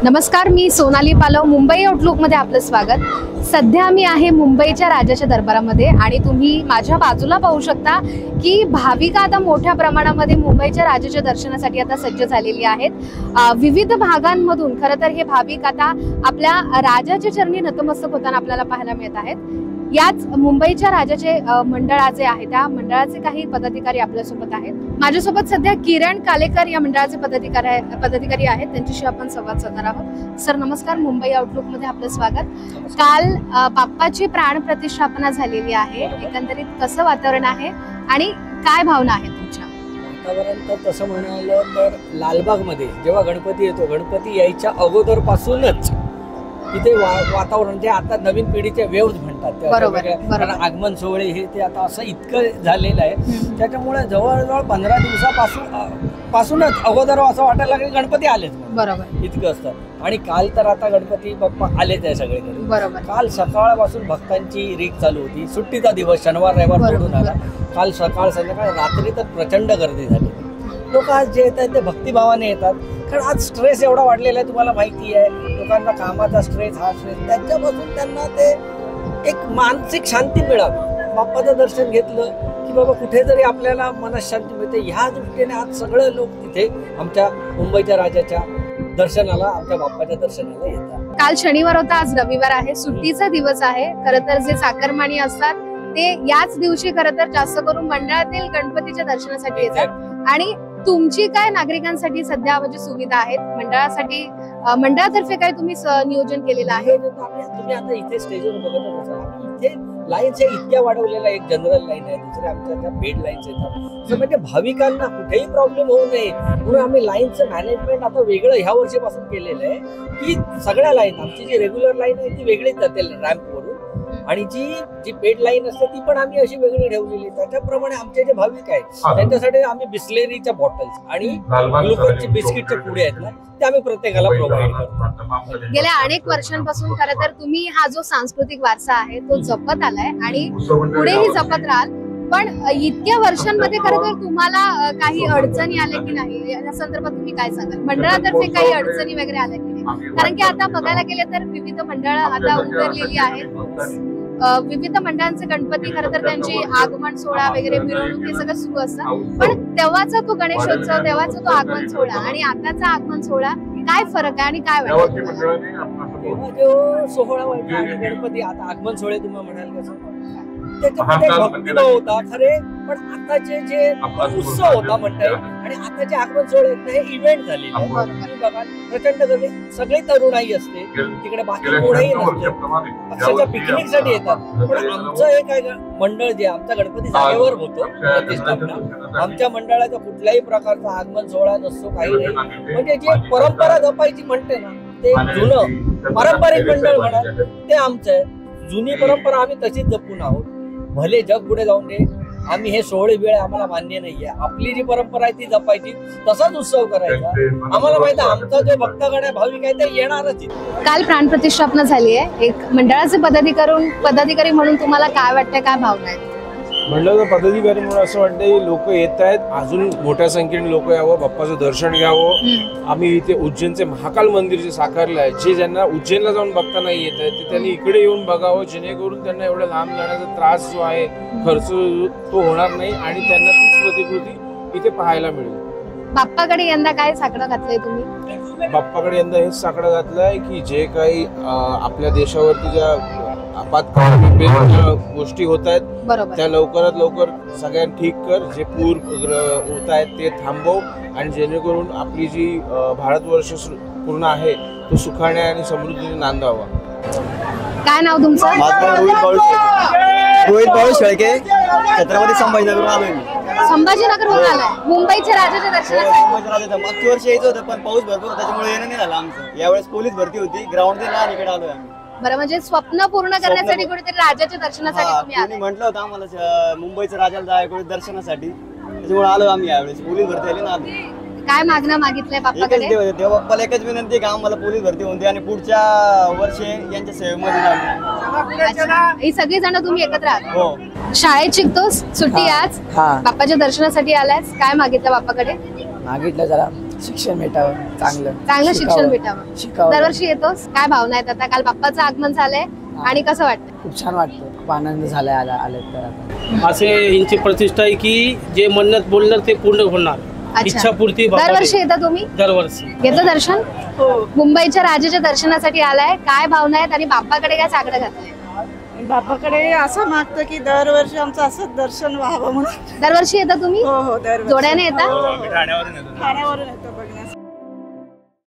नमस्कार, मी सोनाली पालव. मुंबई आउटलुक मध्ये आपलं स्वागत. सध्या मी आहे मुंबईच्या राजाच्या दरबारामध्ये आणि तुम्ही माझ्या बाजूला पाहू शकता की भाविक आता मोठ्या प्रमाणामध्ये मुंबईच्या राजाच्या दर्शनासाठी आता सज्ज झालेली आहेत. विविध भागांमधून खरं तर हे भाविक आता आपल्या राजाच्या चरणी नतमस्तक होताना आपल्याला पाहायला मिळत आहेत. याच मुंबईच्या राजाचे मंडळ जे आहे त्या मंडळाचे काही पदाधिकारी आपल्यासोबत आहेत. माझ्यासोबत सध्या किरण कालेकर या मंडळाचे पदाधिकारी आहेत. त्यांच्याशी आपण संवाद साधणार आहोत. सर नमस्कार, मुंबई आउटलुक मध्ये आपलं स्वागत. काल बाप्पाची प्राण प्रतिष्ठापना झालेली आहे. एकंदरीत कसं वातावरण आहे आणि काय भावना आहे तुमच्या? वातावरण तर तसं म्हणालं तर लालबाग मध्ये जेव्हा गणपती येतो, गणपती यायच्या अगोदर पासूनच इथे वातावरण जे आता नवीन पिढीचे वेव्स म्हणतात, आगमन सोहळे हे ते आता असं इतकं झालेलं आहे. त्याच्यामुळे जवळजवळ 15 दिवसापासूनच अगोदर असं वाटायला लागलं की गणपती आलेच, बरोबर इतकं असतं. आणि काल तर आता गणपती बाप्पा आलेच आहे सगळीकडे. बरोबर, काल सकाळपासून भक्तांची रीक चालू होती. सुट्टीचा दिवस, शनिवार रविवार सोडून आला. काल सकाळ संध्याकाळ रात्री तर प्रचंड गर्दी झाली. लोक आज जे येतात ते भक्तिभावाने येतात, कारण आज स्ट्रेस एवढा वाढलेला आहे, तुम्हाला माहिती आहे. लोकांना कामाचा स्ट्रेस, हा स्ट्रेस, त्याच्यापासून त्यांना ते एक मानसिक शांती मिळावी. बाप्पाचं दर्शन घेतलं की बाबा कुठेतरी आपल्याला मनशांती मिळते. ह्या दृष्टीने आज सगळे लोक तिथे आमच्या मुंबईच्या राजाच्या दर्शनाला, आमच्या बाप्पाच्या दर्शनाला येतात. काल शनिवार होता, आज रविवार आहे, सुट्टीचा दिवस आहे. खरं तर जे चाकरमानी असतात ते याच दिवशी खरं तर जास्त करून मंडळातील गणपतीच्या दर्शनासाठी येतात. आणि तुमची काय नागरिकांसाठी सध्या म्हणजे सुविधा आहेत मंडळासाठी, मंडळातर्फे काय तुम्ही नियोजन केलेलं आहे? तुम्ही आता इथे स्टेजवर बघत असाल, इथे लाईन्स इतक्या वाढवलेल्या, एक जनरल लाईन आहे, दुसऱ्या आमच्या त्या बेड लाईन्स येतात. म्हणजे भाविकांना कुठेही प्रॉब्लेम होऊ नये म्हणून आम्ही लाईनचं मॅनेजमेंट आता वेगळं ह्या वर्षीपासून केलेलं आहे की सगळ्या लाईन, आमची जी रेग्युलर लाईन आहे ती वेगळीच जाते रॅम्पवरून, आणि जी बेड लाईन असते ती पण आम्ही अशी वेगळी ठेवलेली. त्याच्याप्रमाणे आमचे जे भाविक आहेत त्यांच्यासाठी आम्ही बिस्लेरीच्या बॉटल्स आणि ग्लुकोजचे बिस्किटचे पुडे आहेत ना, ते आम्ही प्रत्येकाला प्रोव्हाइड करतो. गेल्या अनेक वर्षांपासून खरं तर तुम्ही हा जो सांस्कृतिक वारसा आहे तो जपत आलाय आणि पुढेही जपत राहाल. पण इतक्या वर्षांमध्ये खरं तर तुम्हाला काही अडचणी आल्या की नाही, या संदर्भात तुम्ही काय सांगाल? मंडळातर्फे काही अडचणी वगैरे आल्या की नाही? कारण की आता बघायला गेले तर विविध मंडळ आता उतरलेली आहेत. विविध मंडळांचे गणपती खरं तर त्यांची आगमन सोहळा वगैरे, मिरवणूक हे सगळं सुरू असतं. पण तेव्हाचा तो गणेशोत्सव, तेव्हाचा तो आगमन सोहळा आणि आताचा आगमन सोहळा काय फरक आहे आणि काय वाटतं? तेव्हा जो सोहळा व्हायचा आणि गणपती, आता आगमन सोहळे तुम्हाला म्हणाल कसं त्याच्यामध्ये भक्तिभाव होता खरे, पण आताचे जे उत्सव होता म्हणता येईल आणि आताचे आगमन सोहळे हे इव्हेंट झालेले आहे. बघा प्रचंड गर्दी, सगळी तरुणाई असते तिकडे, बाकी कोणाही नसते, अक्षरशः पिकनिक साठी येतात. पण आमचं एक आहे मंडळ जे आमचा गणपती जागेवर होतो प्रतिष्ठापना, आमच्या मंडळाचा कुठल्याही प्रकारचा आगमन सोहळा नसतो, काही नाही. म्हणजे जी परंपरा जपायची म्हणते ना, ते जुनं पारंपरिक मंडळ म्हणा ते आमचं आहे. जुनी परंपरा आम्ही तशीच जपून आहोत. भले जग पुढे जाऊन दे, आम्ही हे सोहळे वेळ आम्हाला मान्य नाहीये. आपली जी परंपरा आहे ती जपायची, तसाच उत्सव करायचा. आम्हाला माहिती आहे आमचा जो भक्तगण आहे, भाविक आहे, ते येणारच. काल प्राण प्रतिष्ठापना झाली आहे. एक मंडळाचे पदाधिकारी म्हणून तुम्हाला काय वाटतंय, काय भावना आहे? मंडळाचा पदाधिकारी म्हणून असं वाटतं की लोक येत आहेत, अजून मोठ्या संख्येने लोक यावं, बाप्पाचं दर्शन घ्यावं. आम्ही इथे उज्जैनचे महाकाल मंदिर जे साकारलं आहे, जे ज्यांना उज्जैनला जाऊन बघता नाही येत आहे ते त्यांनी इकडे येऊन बघावं, जेणेकरून त्यांना एवढा लांब जाण्याचा त्रास जो आहे, खर्च तो होणार नाही आणि त्यांना तीच प्रतिकृती इथे पाहायला मिळेल. बाप्पाकडे यंदा काय साकडं घातलंय तुम्ही? बाप्पाकडे यंदा हेच साकडं घातलंय की जे काही आपल्या देशावरती ज्या आपत्कालीन गोष्टी होत आहेत त्या लवकरात लवकर सगळ्यांना ठीक कर. जे पूर होत आहेत ते थांबव आणि जेणेकरून आपली जी भारतवर्ष पूर्ण आहे तो सुखाने आणि समृद्धीने नांदावा. काय नाव तुमचं? रोहित बाळू शेळके, छत्रपती संभाजीनगर आलोय. संभाजीनगरहून आलाय मुंबईच्या राजाच्या दर्शनासाठी? मागच्या वर्षी यायचं होतं पण पाऊस भरपूर होता त्याच्यामुळे येणं नाही झालं आमचं. यावेळेस पोलीस भरती होती, ग्राउंड इकडे आलोय आम्ही. बरं, म्हणजे स्वप्न पूर्ण करण्यासाठी कुठेतरी राजाच्या दर्शनासाठी तुम्ही आलाय? म्हटलं होतं आम्हाला मुंबईच्या राजाला जायचं दर्शनासाठी, त्याच्यामुळे आलो आम्ही. यावेळेस पोलीस भरती आली ना. काय मागणं मागितलंय बाप्पाकडे? देव बाप्पाला एकच विनंती की आम्हाला पोलीस भरती होऊन दे आणि पुढच्या वर्षी यांच्या सेवेमध्ये जाऊ. ही सगळी जण तुम्ही एकत्र आहात? हो. शाळेत शिकतोस, सुट्टी आज, बाप्पाच्या दर्शनासाठी आलायस, काय मागितलं बाप्पाकडे? मागितलं जरा शिक्षण भेटावं चांगलं चांगलं शिक्षण शिकावं. भेटावं. शिकावं. दरवर्षी येतोस, काय भावना आहेत आता? काल बाप्पाचं आगमन झालंय आणि कसं वाटतं? खूप छान वाटतं, खूप आनंद झालाय आले तर आता. असे यांची प्रतिष्ठा आहे की जे मन्नत बोलणार ते पूर्ण होणार. अच्छा. इच्छापूर्ती दरवर्षी येता तुम्ही? दरवर्षी घेतलं दर्शन? मुंबईच्या राजाच्या दर्शनासाठी आलाय, काय भावना आहेत आणि बाप्पाकडे काय साकडं घातलंय? बापाकडे असं मागतं की दरवर्षी आमचं असंच दर्शन व्हावं म्हणून. दरवर्षी येता तुम्ही? हो दरवर्षी जोड्याने येता? ठाण्यावरून येतो.